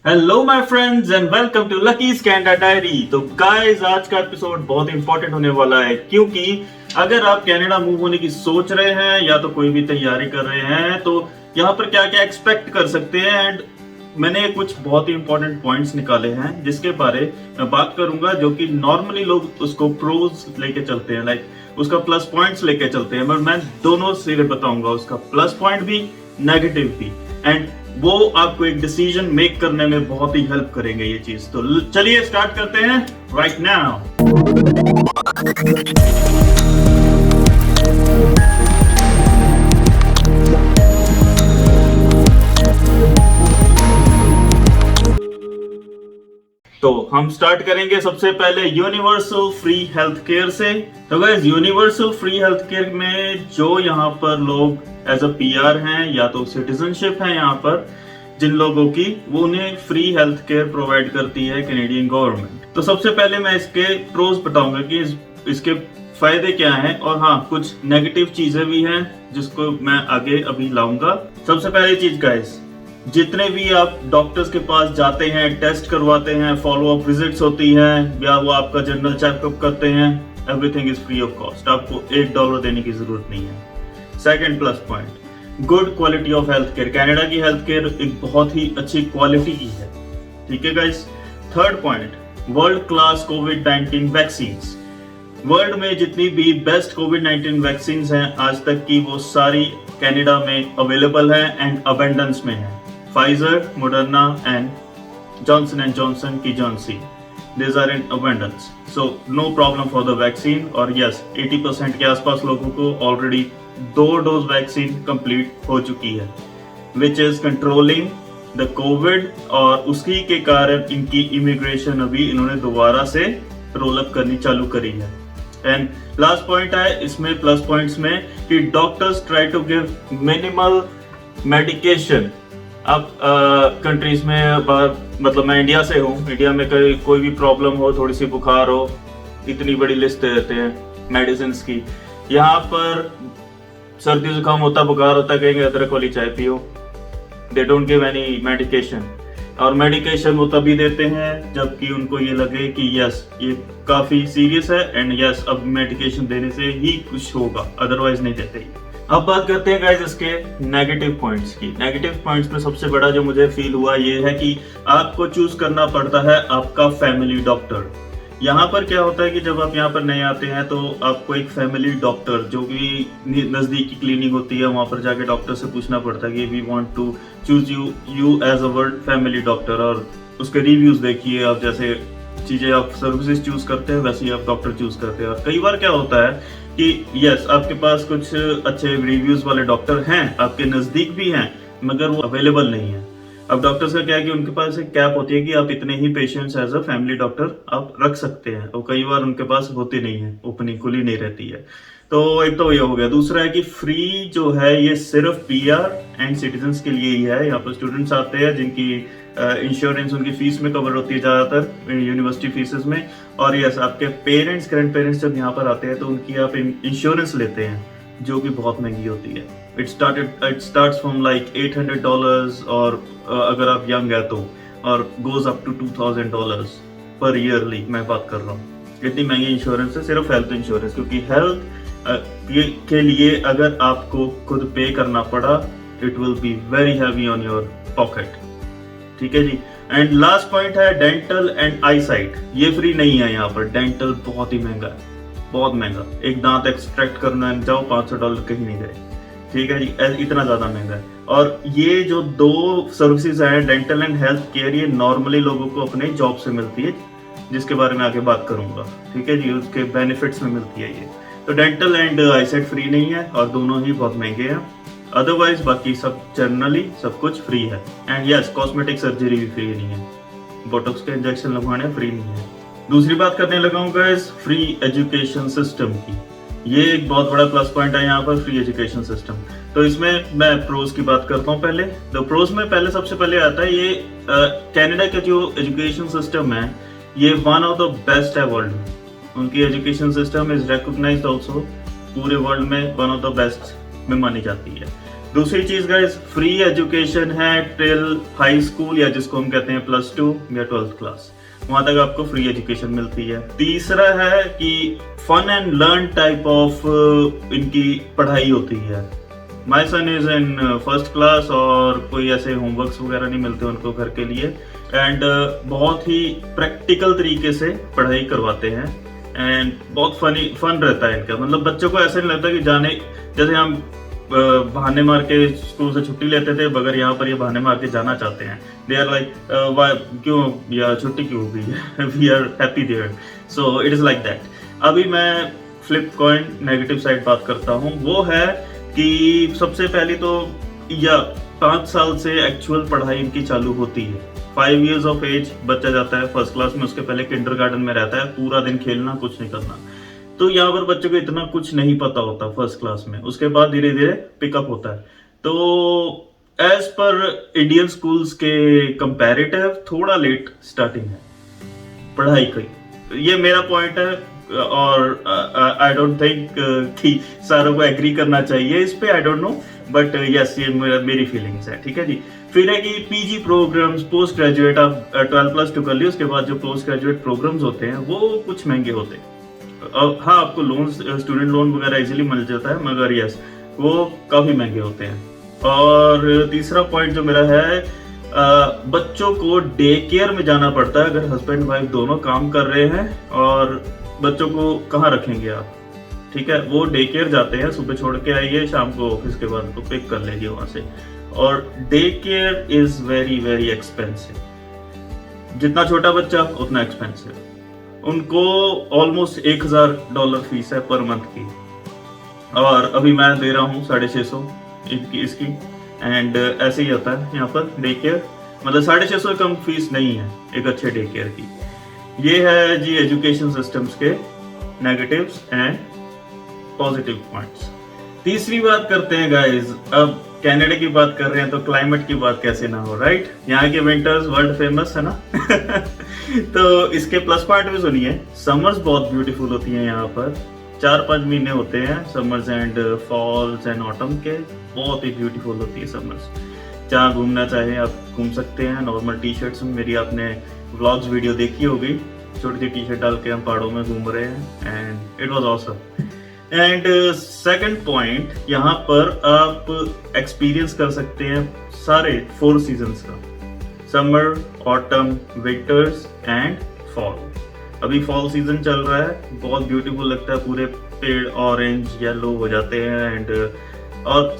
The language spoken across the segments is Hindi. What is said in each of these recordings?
Hello my friends and welcome to Lucky's Canada diary. तो गाइस, आज का एपिसोड बहुत इंपॉर्टेंट होने वाला है क्योंकि अगर आप कनाडा मूव होने की सोच रहे हैं या तो कोई भी तैयारी कर रहे हैं तो यहाँ पर क्या क्या एक्सपेक्ट कर सकते हैं। एंड मैंने कुछ बहुत ही इंपॉर्टेंट पॉइंट्स निकाले हैं जिसके बारे में बात करूंगा, जो कि नॉर्मली लोग उसको प्रोज लेके चलते हैं, लाइक उसका प्लस पॉइंट्स लेके चलते हैं, बट मैं दोनों सिरे बताऊंगा, उसका प्लस पॉइंट भी नेगेटिव भी। एंड वो आपको एक डिसीजन मेक करने में बहुत ही हेल्प करेंगे ये चीज। तो चलिए स्टार्ट करते हैं राइट नाउ। तो हम स्टार्ट करेंगे सबसे पहले यूनिवर्सल फ्री हेल्थ केयर से। तो guys, universal free health care में जो यहाँ पर लोग एज अ पीआर हैं या तो सिटीजनशिप है यहाँ पर जिन लोगों की, वो उन्हें फ्री हेल्थ केयर प्रोवाइड करती है कैनेडियन गवर्नमेंट। तो सबसे पहले मैं इसके प्रोज बताऊंगा कि इसके फायदे क्या हैं, और हाँ, कुछ नेगेटिव चीजें भी हैं जिसको मैं आगे अभी लाऊंगा। सबसे पहली चीज गाइस, जितने भी आप डॉक्टर्स के पास जाते हैं, टेस्ट करवाते हैं, फॉलो अप विजिट्स होती हैं, या वो आपका जनरल चेकअप करते हैं, everything is free of cost. आपको $1 देने की जरूरत नहीं है। Second plus point, good quality of health care. Canada की हेल्थ केयर एक बहुत ही अच्छी क्वालिटी की है, ठीक है guys. Third point, world class कोविड-19 वैक्सीन। वर्ल्ड में जितनी भी बेस्ट कोविड-19 वैक्सीन हैं आज तक की, वो सारी कनाडा में अवेलेबल है एंड अबेंडेंस में है। Pfizer, Moderna and Johnson and Johnson की Johnsy, these are in abundance, so no problem for the vaccine। और yes, 80% के आसपास लोगों को ऑलरेडी 2 डोज वैक्सीन कंप्लीट हो चुकी है, which is controlling the Covid. और उसी के कारण इनकी इमिग्रेशन अभी इन्होंने दोबारा से रोल अप करनी चालू करी है। एंड लास्ट पॉइंट है इसमें प्लस पॉइंट्स में कि doctors try to give minimal medication. अब कंट्रीज में मतलब मैं इंडिया से हूँ, इंडिया में कोई भी प्रॉब्लम हो, थोड़ी सी बुखार हो, इतनी बड़ी लिस्ट दे देते हैं मेडिसिन की। यहाँ पर सर्दी जुकाम होता, बुखार होता, कहेंगे अदरक वाली चाय पियो। They don't give any medication. और मेडिकेशन वो तभी देते हैं जबकि उनको ये लगे कि यस ये काफी सीरियस है एंड यस अब मेडिकेशन देने से ही कुछ होगा, अदरवाइज नहीं देते। अब बात करते हैं गाइस इसके नेगेटिव पॉइंट्स की। नेगेटिव पॉइंट्स में सबसे बड़ा जो मुझे फील हुआ ये है कि आपको चूज करना पड़ता है आपका फैमिली डॉक्टर। यहाँ पर क्या होता है कि जब आप यहाँ पर नए आते हैं तो आपको एक फैमिली डॉक्टर, जो कि नजदीकी क्लिनिक होती है, वहाँ पर जाके डॉक्टर से पूछना पड़ता है कि we want to choose you as our family doctor. और उसके रिव्यूज देखिए आप, जैसे चीजें आप सर्विसेज चूज करते हैं वैसे ही आप डॉक्टर चूज करते हैं। और कई बार क्या होता है कि यस आपके पास कुछ अच्छे रिव्यूज वाले डॉक्टर हैं, आपके नजदीक भी हैं, मगर वो अवेलेबल नहीं है। अब डॉक्टर्स का क्या है कि उनके पास एक कैप होती है कि आप इतने ही patients as a family doctor आप रख सकते हैं, और कई बार उनके पास होती नहीं है, ओपनिंग खुली नहीं रहती है। तो एक तो ये हो गया। दूसरा है कि फ्री जो है ये सिर्फ पीआर एंड सिटीजन्स के लिए ही है। यहाँ पर स्टूडेंट्स आते हैं जिनकी इंश्योरेंस उनकी फीस में कवर होती है ज़्यादातर यूनिवर्सिटी फीसेस में। और यस, आपके पेरेंट्स, ग्रैंड पेरेंट्स जब यहाँ पर आते हैं तो उनकी आप इंश्योरेंस लेते हैं, जो कि बहुत महंगी होती है। इट स्टार्ट्स फ्रॉम लाइक $800, और अगर आप यंग है तो, और गोज अप टू $2000 पर ईयरली मैं बात कर रहा हूँ। इतनी महंगी इंश्योरेंस है सिर्फ हेल्थ इंश्योरेंस, क्योंकि हेल्थ के लिए अगर आपको खुद पे करना पड़ा, it will be very heavy on your pocket, ठीक है जी। एंड लास्ट पॉइंट है डेंटल एंड आई साइट। ये फ्री नहीं है यहाँ पर, डेंटल बहुत ही महंगा है, बहुत महंगा। एक दांत एक्सट्रैक्ट करना जाओ $500 कहीं नहीं गए, ठीक है जी, इतना ज्यादा महंगा है। और ये जो 2 सर्विसेज हैं, डेंटल एंड हेल्थ केयर, ये नॉर्मली लोगों को अपने जॉब से मिलती है, जिसके बारे में आगे बात करूंगा, ठीक है जी, उसके बेनिफिट्स में मिलती है ये। तो डेंटल एंड आईसाइट फ्री नहीं है और दोनों ही बहुत महंगे हैं। अदरवाइज बाकी सब जनरली सब कुछ फ्री है। एंड यस, कॉस्मेटिक सर्जरी भी फ्री नहीं है, बोटॉक्स के इंजेक्शन लगवाने फ्री नहीं है। दूसरी बात करने लगा हूँ गाइस फ्री एजुकेशन सिस्टम की। ये एक बहुत बड़ा प्लस पॉइंट है यहाँ पर, फ्री एजुकेशन सिस्टम। तो इसमें मैं प्रोज की बात करता हूँ पहले। तो प्रोज में सबसे पहले आता है ये कनाडा का जो एजुकेशन सिस्टम है, ये वन ऑफ द बेस्ट है वर्ल्ड में। उनकी education system is recognised also, पूरे वर्ल्ड में वन ऑफ द बेस्ट में मानी जाती है। दूसरी चीज गाइस, फ्री एजुकेशन है टिल हाई स्कूल या जिसको हम कहते हैं +2 या 12th क्लास, वहां तक आपको फ्री एजुकेशन मिलती है। तीसरा है कि fun and learn type of इनकी पढ़ाई होती है। My son is in 1st class और कोई ऐसे होमवर्क्स वगैरह नहीं मिलते उनको घर के लिए, एंड बहुत ही प्रैक्टिकल तरीके से पढ़ाई करवाते हैं, एंड बहुत फन रहता है इनका। मतलब बच्चों को ऐसा नहीं लगता कि जाने, जैसे हम बहाने मार के स्कूल से छुट्टी लेते थे, मगर यहाँ पर ये बहाने मार के जाना चाहते हैं। दे आर लाइक क्यों या छुट्टी क्यों हो गई है, we are happy there, so it is like that. अभी मैं फ्लिप कॉइन नेगेटिव साइड बात करता हूँ, वो है कि सबसे पहले तो या 5 साल से एक्चुअल पढ़ाई इनकी चालू होती है। 5 years ऑफ एज बच्चा जाता है 1st क्लास में, उसके पहले किंडरगार्टन में रहता है, पूरा दिन खेलना, कुछ नहीं करना। तो यहाँ पर बच्चों को इतना कुछ नहीं पता होता 1st क्लास में, उसके बाद धीरे धीरे पिकअप होता है। तो एज पर इंडियन स्कूल्स के कंपैरेटिव थोड़ा लेट स्टार्टिंग है पढ़ाई की, ये मेरा पॉइंट है, और आई डोंट थिंक कि सारों को एग्री करना चाहिए इस पे, I don't know, but yes ये मेरी फीलिंग्स है, ठीक है जी। फिर है कि पीजी प्रोग्राम्स, पोस्ट ग्रेजुएट, आप 12+2 कर लिया, उसके बाद जो पोस्ट ग्रेजुएट प्रोग्राम्स होते हैं वो कुछ महंगे होते हैं। हाँ, आपको लोन, स्टूडेंट लोन वगैरह इजीली मिल जाता है, मगर यस वो काफी महंगे होते हैं। और तीसरा पॉइंट जो मेरा है, बच्चों को डे केयर में जाना पड़ता है। अगर हस्बैंड वाइफ दोनों काम कर रहे हैं, और बच्चों को कहाँ रखेंगे आप, ठीक है, वो डे केयर जाते हैं, सुबह छोड़ के आइए, शाम को ऑफिस के बाद उनको पिक कर लीजिए वहां से। और day care is very very expensive, जितना छोटा बच्चा उतना एक्सपेंसिव। उनको ऑलमोस्ट $1000 फीस है पर मंथ की, और अभी मैं दे रहा हूँ 650 इसकी, एंड ऐसे ही होता है यहाँ पर डे केयर। मतलब 650 कम फीस नहीं है एक अच्छे डे केयर की। ये है जी एजुकेशन सिस्टम्स के नेगेटिव्स एंड पॉजिटिव पॉइंट्स। तीसरी बात करते हैं गाइस, अब कनाडा की बात कर रहे हैं तो क्लाइमेट की बात कैसे ना हो, राइट? यहाँ के विंटर्स वर्ल्ड फेमस है ना। तो इसके प्लस पॉइंट भी सुनिए। समर्स बहुत ब्यूटीफुल होती हैं यहाँ पर, 4-5 महीने होते हैं summers and falls and autumn के, बहुत ही ब्यूटीफुल होती है समर्स। जहाँ घूमना चाहे आप घूम सकते हैं नॉर्मल टी शर्ट्स में। मेरी आपने व्लॉग्स वीडियो देखी होगी, छोटी सी टी शर्ट डाल के हम पहाड़ों में घूम रहे हैं, and it was awesome. And second point, यहाँ पर आप एक्सपीरियंस कर सकते हैं सारे 4 सीजन्स का, summer, autumn, winters and fall. अभी फॉल सीजन चल रहा है, बहुत ब्यूटीफुल लगता है, पूरे पेड़ ऑरेंज येलो हो जाते हैं। एंड और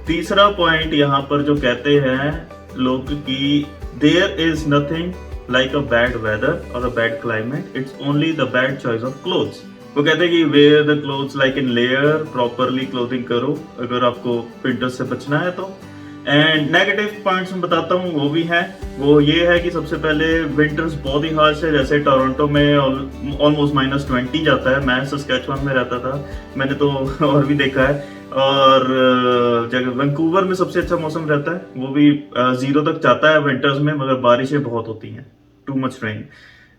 तीसरा पॉइंट यहाँ पर जो कहते हैं लोग कि there is nothing like a bad weather और a bad climate, it's only the bad choice of clothes. वो कहते हैं कि wear the clothes like in layer, properly clothing करो अगर आपको विंटर से बचना है तो। एंड नेगेटिव पॉइंट्स मैं बताता हूँ, वो भी है, वो ये है कि सबसे पहले विंटर्स बहुत ही हार्श है। जैसे टोरंटो में ऑलमोस्ट -20 जाता है, मैं सस्कैचुअन में रहता था, मैंने तो और भी देखा है। और जगह वैंकूवर में सबसे अच्छा मौसम रहता है, वो भी 0 तक जाता है विंटर्स में, मगर बारिशें बहुत होती हैं, too much rain.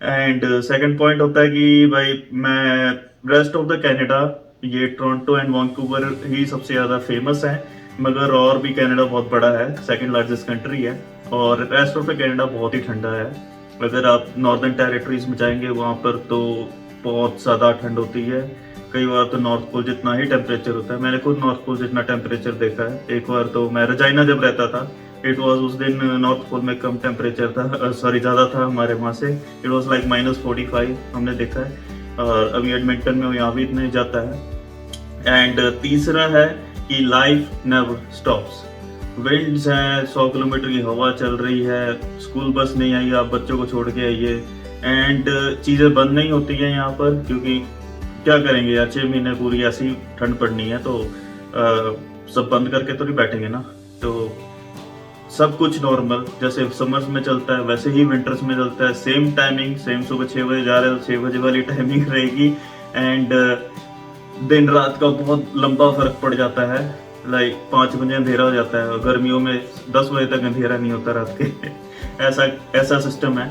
And second point होता है कि भाई मैं रेस्ट ऑफ द कनाडा, ये टोरंटो एंड वैंकूवर ही सबसे ज़्यादा फेमस है, मगर और भी कनाडा बहुत बड़ा है, सेकंड लार्जेस्ट कंट्री है, और रेस्ट ऑफ द कनाडा बहुत ही ठंडा है। अगर आप नॉर्दर्न टेरिटरीज में जाएंगे वहाँ पर तो बहुत ज़्यादा ठंड होती है, कई बार तो नॉर्थ पोल जितना ही टेम्परेचर होता है। मैंने खुद नॉर्थ पोल जितना टेम्परेचर देखा है। एक बार तो मैं रजाइना जब रहता था, इट वाज उस दिन नॉर्थ पोल में कम टेम्परेचर था, सॉरी ज़्यादा था हमारे वहाँ से, इट वाज लाइक -45 हमने देखा है। और अभी एडमिंटन में यहाँ भी इतने जाता है। एंड तीसरा है कि लाइफ नेवर स्टॉप्स। विंड्स हैं, 100 किलोमीटर की हवा चल रही है, स्कूल बस नहीं आई, आप बच्चों को छोड़ के आइए, एंड चीज़ें बंद नहीं होती हैं यहाँ पर, क्योंकि क्या करेंगे यार, 6 महीने पूरी ऐसी ठंड पड़नी है, तो सब बंद करके तो नहीं बैठेंगे ना। तो सब कुछ नॉर्मल जैसे समर्स में चलता है वैसे ही विंटर्स में चलता है। सेम टाइमिंग, सेम सुबह 6 बजे जा रहे हो 6 बजे वाली टाइमिंग रहेगी। एंड दिन रात का बहुत लंबा फर्क पड़ जाता है, लाइक 5 बजे अंधेरा हो जाता है, और गर्मियों में 10 बजे तक अंधेरा नहीं होता रात के। ऐसा सिस्टम है।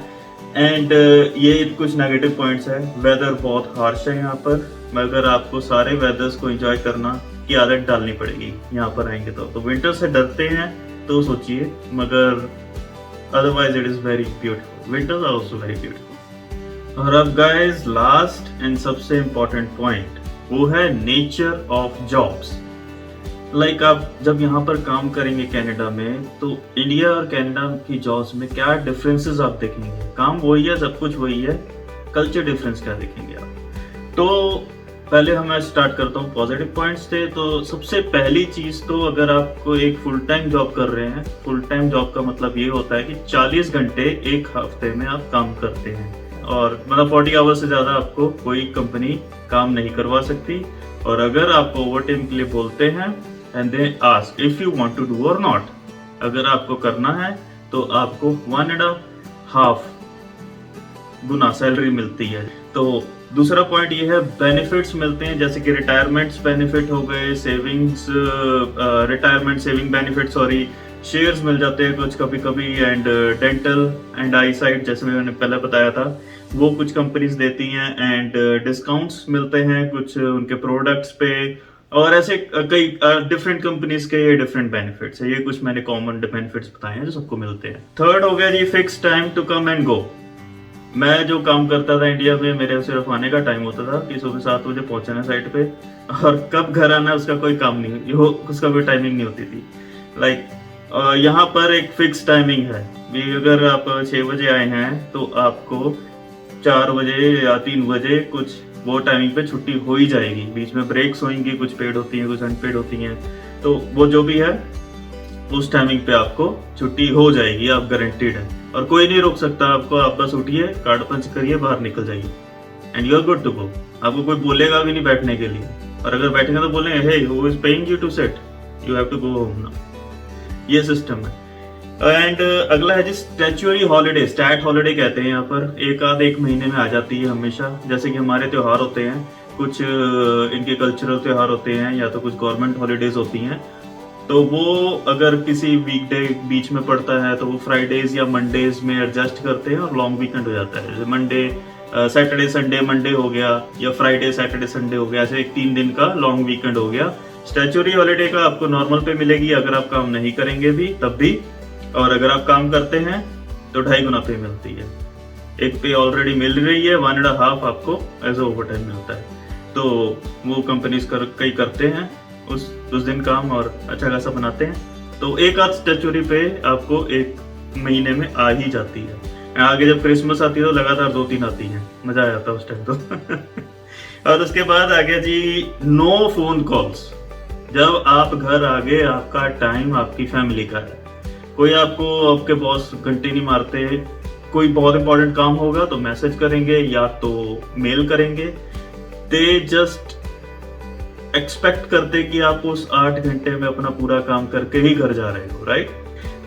एंड ये कुछ नेगेटिव पॉइंट्स है। वेदर बहुत हार्श है यहाँ पर, मगर आपको सारे वेदर्स को एंजॉय करना की आदत डालनी पड़ेगी यहाँ पर आएंगे तो विंटर से डरते हैं तो सोचिए, मगर otherwise it is very beautiful, winters are also very beautiful. और अब गाइस लास्ट एंड सबसे इम्पोर्टेंट पॉइंट वो है नेचर ऑफ जॉब्स। लाइक आप जब यहाँ पर काम करेंगे कनाडा में तो इंडिया और कनाडा की जॉब्स में क्या डिफरेंसेस आप देखेंगे। काम वही है, सब कुछ वही है, कल्चर डिफरेंस क्या देखेंगे आप। तो पहले मैं स्टार्ट करता हूँ पॉजिटिव पॉइंट्स से। तो सबसे पहली चीज तो अगर आपको एक फुल टाइम जॉब कर रहे हैं, फुल टाइम जॉब का मतलब ये होता है कि 40 घंटे एक हफ्ते में आप काम करते हैं, और मतलब 40 आवर्स से ज्यादा आपको कोई कंपनी काम नहीं करवा सकती। और अगर आप ओवर टाइम के लिए बोलते हैं and they ask if you want to do और नॉट, अगर आपको करना है तो आपको 1.5 गुना सैलरी मिलती है। तो दूसरा पॉइंट ये है बेनिफिट्स मिलते हैं, जैसे कि रिटायरमेंट्स बेनिफिट हो गए, savings retirement saving benefit sorry, shares मिल जाते हैं कुछ कभी कभी, and dental and eye sight जैसे मैंने पहले बताया था वो कुछ कंपनीज देती हैं, एंड डिस्काउंट्स मिलते हैं कुछ उनके प्रोडक्ट्स पे, और ऐसे कई डिफरेंट कंपनीज के ये डिफरेंट बेनिफिट्स है। ये कुछ मैंने कॉमन बेनिफिट्स बताए हैं जो सबको मिलते हैं। थर्ड हो गया जी fix time to come and go. मैं जो काम करता था इंडिया में, मेरे सिर्फ आने का टाइम होता था कि सुबह 7 बजे पहुंचना साइट पे, और कब घर आना उसका कोई काम नहीं, उसका कोई टाइमिंग नहीं होती थी। लाइक यहाँ पर एक फिक्स टाइमिंग है भी, अगर आप 6 बजे आए हैं तो आपको 4 बजे या 3 बजे कुछ वो टाइमिंग पे छुट्टी हो ही जाएगी। बीच में ब्रेक्स होंगी, कुछ पेड होती हैं कुछ अनपेड होती हैं, तो वो जो भी है उस टाइमिंग पे आपको छुट्टी हो जाएगी, आप गारंटीड है, और कोई नहीं रोक सकता आपको। आप बस उठिए, कार्ड पंच करिए, बाहर निकल जाइए and you are good to go. आपको कोई बोलेगा भी नहीं बैठने के लिए, और अगर बैठेंगे तो बोलेंगे hey who is paying you to sit, you have to go home now. ये सिस्टम है। एंड अगला है जी स्टैच्यूरी हॉलीडे, स्टैट हॉलीडे कहते हैं यहाँ पर, एक महीने में आ जाती है हमेशा। जैसे कि हमारे त्योहार होते हैं कुछ, इनके कल्चरल त्योहार होते हैं या तो कुछ गवर्नमेंट हॉलीडेज होती हैं, तो वो अगर किसी वीकडे बीच में पड़ता है तो वो फ्राइडेज या मंडेज में एडजस्ट करते हैं और लॉन्ग वीकेंड हो जाता है। जैसे मंडे सैटरडे संडे मंडे हो गया, या फ्राइडे सैटरडे संडे हो गया, ऐसे 3 दिन का लॉन्ग वीकेंड हो गया। स्टैच्यूरी हॉलीडे का आपको नॉर्मल पे मिलेगी अगर आप काम नहीं करेंगे भी तब भी, और अगर आप काम करते हैं तो 2.5 गुना पे मिलती है। एक पे ऑलरेडी मिल रही है, 1.5 आपको एज ओवर टाइम मिलता है। तो वो कंपनीज कई करते हैं उस दिन काम और अच्छा खासा बनाते हैं। तो एक आध स्टैच्यूरी पे आपको 1 महीने में आ ही जाती है। आगे जब क्रिसमस आती है तो लगातार 2-3 आती है, मजा आ जाता है उस टाइम तो और उसके बाद आ गया जी नो फोन कॉल्स। जब आप घर आ गए, आपका टाइम आपकी फैमिली का है, कोई आपको आपके बॉस घंटे नहीं मारते। कोई बहुत इंपॉर्टेंट काम होगा तो मैसेज करेंगे या तो मेल करेंगे। दे जस्ट एक्सपेक्ट करते कि आप उस 8 घंटे में अपना पूरा काम करके ही घर जा रहे हो, राइट।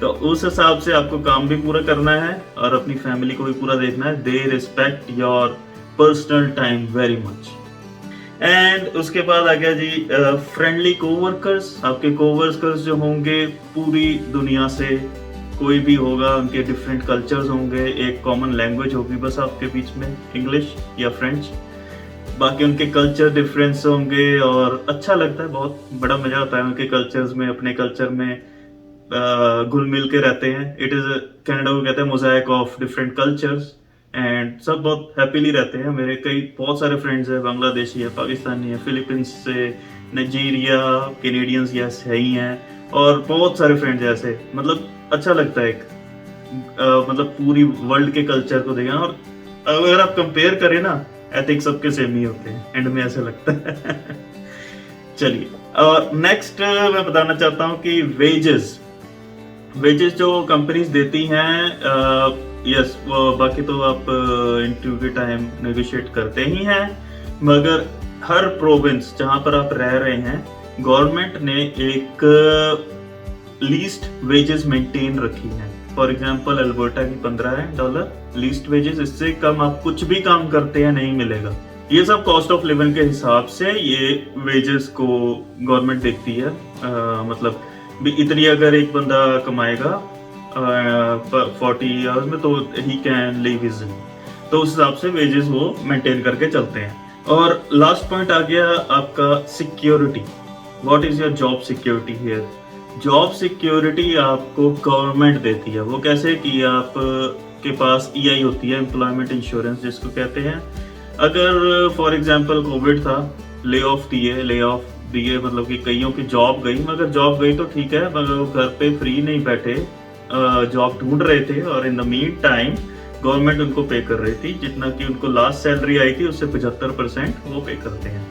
तो उस हिसाब से आपको काम भी पूरा करना है और अपनी फैमिली को भी पूरा देखना है। They respect your personal time very much. And उसके बाद आ गया जी फ्रेंडली कोवर्कर्स। आपके कोवर्कर्स जो होंगे पूरी दुनिया से, कोई भी होगा, उनके डिफरेंट कल्चर्स होंगे, एक कॉमन लैंग्वेज होगी बस आपके बीच में, इंग्लिश या फ्रेंच। बाकी उनके कल्चर डिफरेंस होंगे और अच्छा लगता है, बहुत बड़ा मजा आता है उनके कल्चर्स में, अपने कल्चर में घुल मिल के रहते हैं। इट इज कनाडा को कहते हैं mosaic of different cultures, and सब बहुत हैप्पीली रहते हैं। मेरे बहुत सारे फ्रेंड्स हैं, बांग्लादेशी है, पाकिस्तानी है, फिलीपींस से, नाइजीरिया, कैनेडियंस यस है ही हैं, और बहुत सारे फ्रेंड्स ऐसे, मतलब अच्छा लगता है मतलब पूरी वर्ल्ड के कल्चर को देखना। और अगर आप कंपेयर करें ना, आई थिंक सबके सेम ही होते हैं, एंड में ऐसा लगता है चलिए, और नेक्स्ट मैं बताना चाहता हूँ कि वेजेस जो कंपनीज देती हैं, यस वो बाकी तो आप इंटरव्यू के टाइम नेगोशिएट करते ही हैं, मगर हर प्रोविंस जहां पर आप रह रहे हैं, गवर्नमेंट ने एक लीस्ट वेजेस मेंटेन रखी है। फॉर एग्जांपल अल्बर्टा की $15 लीस्ट वेजेस, इससे कम आप कुछ भी काम करते हैं नहीं मिलेगा। ये सब कॉस्ट ऑफ लिविंग के हिसाब से ये वेजेस को गवर्नमेंट देखती है। मतलब इतनी अगर एक बंदा कमाएगा 40 आवर्स में तो ही कैन लिव इजीली, तो उस हिसाब से वेजेस वो मेंटेन करके चलते हैं। और लास्ट पॉइंट आ गया आपका security. What is your job security here? Job security आपको गवर्नमेंट देती है। वो कैसे कि आप के पास ईआई होती है, एम्प्लॉयमेंट इंश्योरेंस जिसको कहते हैं। अगर फॉर एग्जांपल कोविड था, ले ऑफ दिए मतलब कि कईयों की जॉब गई, मगर जॉब गई तो ठीक है, मगर वो घर पे फ्री नहीं बैठे, जॉब ढूंढ रहे थे, और in the mean time government उनको पे कर रही थी, जितना कि उनको लास्ट सैलरी आई थी उससे 75% वो पे करते हैं।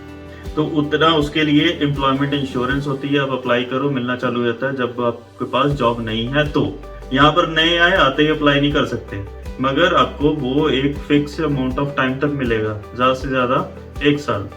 तो उतना उसके लिए एम्प्लॉयमेंट इंश्योरेंस होती है, आप अप्लाई करो, मिलना चालू हो जाता है जब आपके पास जॉब नहीं है। तो यहाँ पर नए आए आते ही अप्लाई नहीं कर सकते, मगर आपको वो एक फिक्स अमाउंट ऑफ टाइम तक मिलेगा, ज़्यादा से ज़्यादा 1 साल।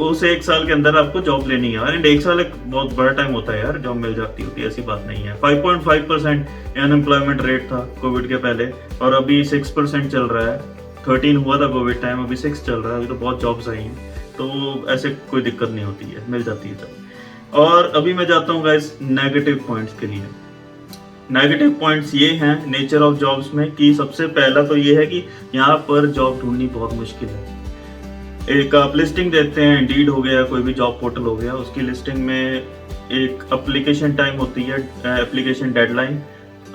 उस 1 साल के अंदर आपको जॉब लेनी है, और 1 साल एक बहुत बड़ा टाइम होता है यार, जॉब मिल जाती होती है, ऐसी बात नहीं है। 5.5% अनएम्प्लॉयमेंट रेट था कोविड के पहले, और अभी 6% चल रहा है। 13 हुआ था कोविड टाइम, अभी 6 चल रहा है, अभी तो बहुत जॉब्स आई हैं, तो ऐसे कोई दिक्कत नहीं होती है, मिल जाती है जॉब। और अभी मैं जाता हूँ गाइस नेगेटिव पॉइंट्स के लिए। नेगेटिव पॉइंट्स ये हैं नेचर ऑफ जॉब्स में, कि सबसे पहला तो ये है कि यहाँ पर जॉब ढूंढनी बहुत मुश्किल है। एक आप लिस्टिंग देते हैं, इंडीड हो गया, कोई भी जॉब पोर्टल हो गया, उसकी लिस्टिंग में एक एप्लीकेशन टाइम होती है, एप्लीकेशन डेडलाइन।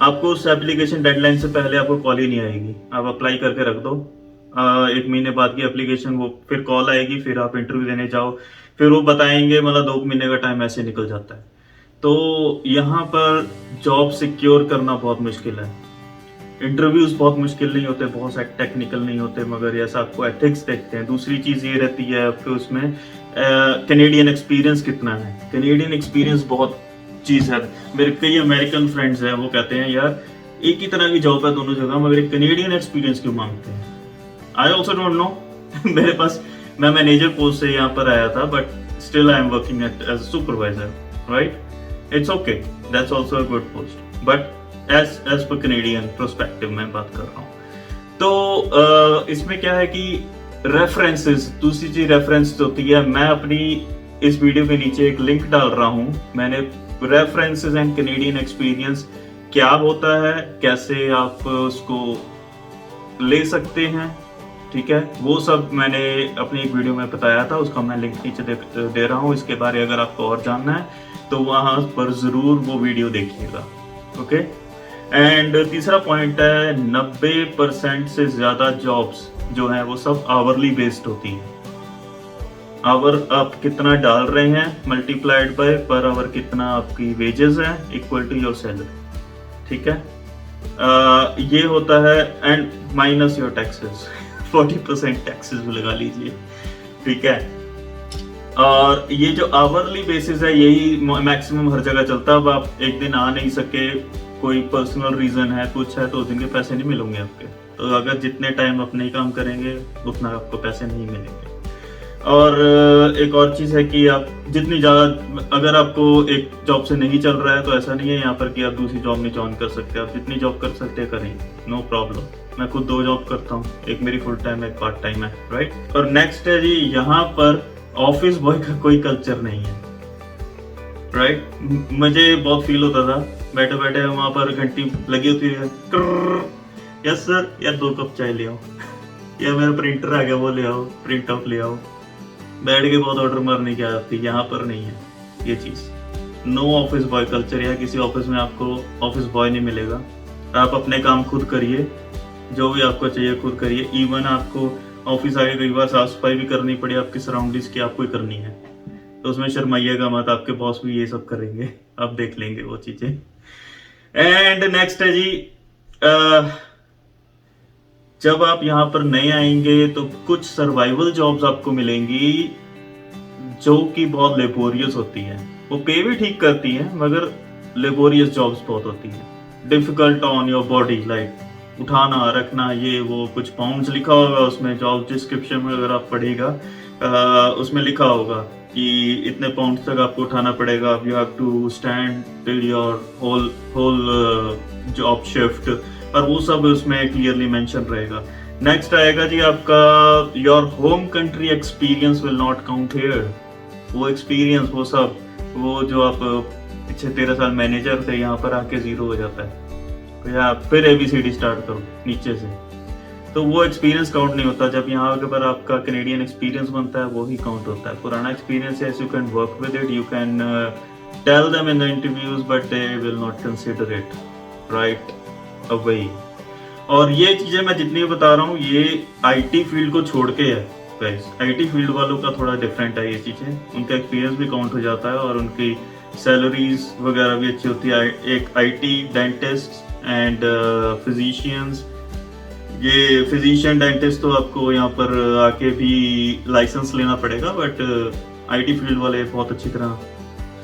आपको उस एप्लीकेशन डेडलाइन से पहले आपको कॉल ही नहीं आएगी, आप अप्लाई करके रख दो, 1 महीने बाद की एप्लीकेशन वो फिर कॉल आएगी, फिर आप इंटरव्यू देने जाओ, फिर वो बताएंगे, मतलब 2 महीने का टाइम ऐसे निकल जाता है। तो यहाँ पर जॉब सिक्योर करना बहुत मुश्किल है। इंटरव्यूज बहुत मुश्किल नहीं होते, बहुत सारे टेक्निकल नहीं होते, मगर ऐसा आपको एथिक्स देखते हैं। दूसरी चीज़ ये रहती है आपके उसमें कैनेडियन एक्सपीरियंस कितना है। कैनेडियन एक्सपीरियंस बहुत चीज़ है। मेरे कई अमेरिकन फ्रेंड्स हैं, वो कहते हैं यार एक ही तरह की जॉब है दोनों जगह, मगर एक कैनेडियन एक्सपीरियंस क्यों मांगते हैं? I also don't know. मेरे पास, मैं मैनेजर पोस्ट से यहाँ पर आया था, but still I am working as supervisor, right? It's okay, that's also a good post, but as per Canadian prospective में बात कर रहा हूँ। तो इसमें क्या है कि रेफरेंसेस, दूसरी चीज रेफरेंस होती है। मैं अपनी इस वीडियो के नीचे एक लिंक डाल रहा हूँ, मैंने रेफरेंसेस एंड कैनेडियन एक्सपीरियंस क्या होता है, कैसे आप उसको ले सकते हैं, ठीक है, वो सब मैंने अपनी एक वीडियो में बताया था, उसका मैं लिंक नीचे दे रहा हूँ। इसके बारे अगर आपको और जानना है तो वहां पर जरूर वो वीडियो देखिएगा, ओके। एंड तीसरा पॉइंट है, 90% से ज्यादा जॉब्स जो हैं वो सब आवरली बेस्ड होती हैं। आवर आप कितना डाल रहे हैं मल्टीप्लाइड बाय पर आवर कितना आपकी वेजेस है इक्वल टू योर सैलरी, ठीक है। ये होता है, and minus your taxes, 40% taxes भी लगा लीजिए, ठीक है। और ये जो आवरली बेसिस है यही मैक्सिमम हर जगह चलता है। अब आप एक दिन आ नहीं सके, कोई पर्सनल रीजन है, कुछ है, तो उस दिन के पैसे नहीं मिलेंगे आपके। तो अगर जितने टाइम आप नहीं काम करेंगे उतना आपको पैसे नहीं मिलेंगे। और एक और चीज़ है कि आप जितनी ज़्यादा, अगर आपको एक जॉब से नहीं चल रहा है तो ऐसा नहीं है यहाँ पर कि आप दूसरी जॉब नहीं ज्वाइन कर सकते। आप जितनी जॉब कर सकते हैं करें, नो प्रॉब्लम। मैं खुद 2 जॉब करता हूँ, एक मेरी फुल टाइम है, एक पार्ट टाइम है, राइट। और नेक्स्ट है जी, यहाँ पर ऑफिस बॉय का कोई कल्चर नहीं है, राइट। मुझे बहुत फील होता था, बैठे बैठे वहाँ पर घंटी लगी होती है, यस सर, या 2 कप चाय ले आओ, या मेरा प्रिंटर आ गया वो ले आओ, प्रिंट आउट ले आओ। बैठ के बहुत ऑर्डर मारने की आदत थी, यहाँ पर नहीं है ये चीज़। नो ऑफिस बॉय कल्चर, या किसी ऑफिस में आपको ऑफिस बॉय नहीं मिलेगा। आप अपने काम खुद करिए, जो भी आपको चाहिए खुद करिए। इवन आपको ऑफिस आगे कई बार साफ सफाई भी करनी पड़ी आपकी सराउंडिंग्स की, आपको ही करनी है, तो उसमें शर्माइएगा मत, आपके बॉस भी ये सब करेंगे, आप देख लेंगे वो चीजें। एंड नेक्स्ट है जी, जब आप यहाँ पर नए आएंगे तो कुछ सर्वाइवल जॉब्स आपको मिलेंगी जो कि बहुत लेबोरियस होती है। वो पे भी ठीक करती हैं, मगर लेबोरियस जॉब्स बहुत होती है, difficult on your body, like उठाना रखना, ये वो। कुछ पाउंड्स लिखा होगा उसमें, जॉब डिस्क्रिप्शन में अगर आप पढ़ेगा उसमें लिखा होगा कि इतने पाउंड्स तक आपको उठाना पड़ेगा, you have to stand till your whole job shift, और वो सब उसमें क्लियरली मेंशन रहेगा। नेक्स्ट आएगा जी आपका, your home country experience will not count here. वो एक्सपीरियंस, वो सब, वो जो आप पिछले 13 साल मैनेजर थे, यहाँ पर आके 0 हो जाता है। तो या फिर ABCD स्टार्ट करो नीचे से। तो वो एक्सपीरियंस काउंट नहीं होता। जब यहाँ के पर आपका कैनेडियन एक्सपीरियंस बनता है वो ही काउंट होता है। पुराना एक्सपीरियंस है, you can work with it, you can tell them in the interviews but they will not consider it right away. और ये चीजें मैं जितनी बता रहा हूँ ये आईटी फील्ड को छोड़ के है गाइस। आईटी फील्ड वालों का थोड़ा डिफरेंट है ये चीजें, उनका एक्सपीरियंस भी काउंट हो जाता है और उनकी सैलरीज वगैरह भी अच्छी होती है। एक आईटी डेंटिस्ट एंड फिजिशियंस, ये फिजिशियन डेंटिस्ट तो आपको यहाँ पर आके भी लाइसेंस लेना पड़ेगा, बट आईटी फील्ड वाले बहुत अच्छी तरह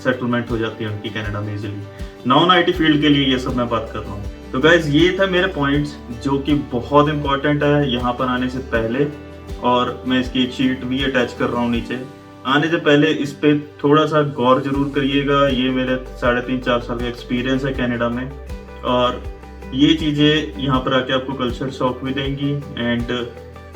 सेटलमेंट हो जाती है उनकी कनाडा में इजीली। नॉन आईटी फील्ड के लिए ये सब मैं बात कर रहा हूँ। तो गाइज ये था मेरे पॉइंट्स जो कि बहुत इंपॉर्टेंट है यहाँ पर आने से पहले, और मैं इसकी एक शीट भी अटैच कर रहा हूँ नीचे। आने से पहले इस पे थोड़ा सा गौर जरूर करिएगा। ये मेरे 3.5-4 साल का एक्सपीरियंस है कनाडा में, और ये चीज़ें यहाँ पर आके आपको कल्चर शॉक भी देंगी एंड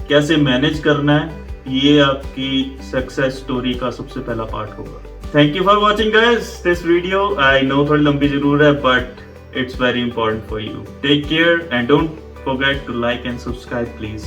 कैसे मैनेज करना है ये आपकी सक्सेस स्टोरी का सबसे पहला पार्ट होगा। Thank you for watching guys this video. I know थोड़ी लंबी जरूर है but it's very important for you. Take care and don't forget to like and subscribe please.